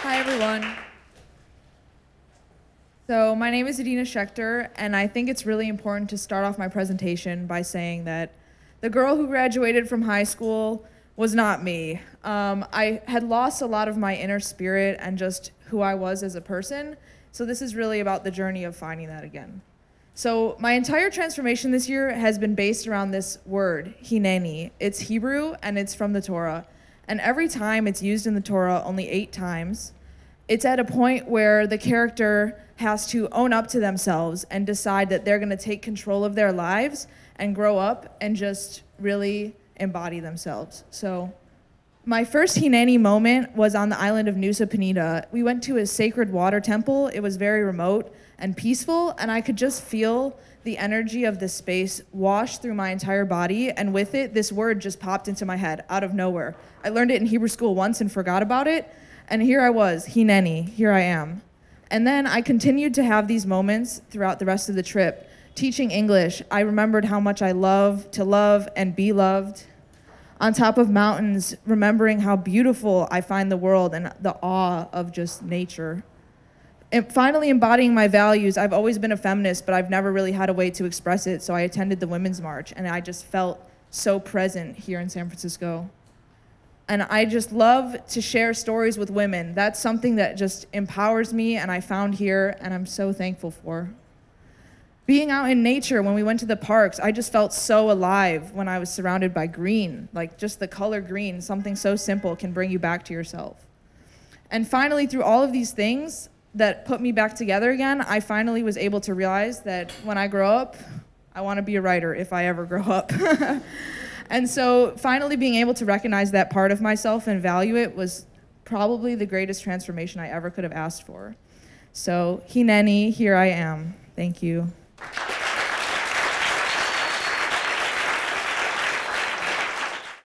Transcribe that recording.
Hi, everyone. So my name is Adina, and I think it's really important to start off my presentation by saying that the girl who graduated from high school was not me. I had lost a lot of my inner spirit and just who I was as a person, so this is really about the journey of finding that again. So my entire transformation this year has been based around this word, Hineni. It's Hebrew and it's from the Torah. And every time it's used in the Torah, only 8 times, it's at a point where the character has to own up to themselves and decide that they're going to take control of their lives and grow up and just really embody themselves. So my first Hineni moment was on the island of Nusa Penida. We went to a sacred water temple. It was very remote and peaceful, and I could just feel the energy of the space wash through my entire body, and with it, this word just popped into my head out of nowhere. I learned it in Hebrew school once and forgot about it, and here I was, Hineni, here I am. And then I continued to have these moments throughout the rest of the trip. Teaching English, I remembered how much I love to love and be loved. On top of mountains, remembering how beautiful I find the world and the awe of just nature. And finally embodying my values. I've always been a feminist, but I've never really had a way to express it, so I attended the Women's March, and I just felt so present here in San Francisco. And I just love to share stories with women. That's something that just empowers me, and I found here, and I'm so thankful for. Being out in nature, when we went to the parks, I just felt so alive when I was surrounded by green. Like just the color green, something so simple can bring you back to yourself. And finally, through all of these things that put me back together again, I finally was able to realize that when I grow up, I want to be a writer if I ever grow up. And so finally being able to recognize that part of myself and value it was probably the greatest transformation I ever could have asked for. So Hineni, here I am. Thank you.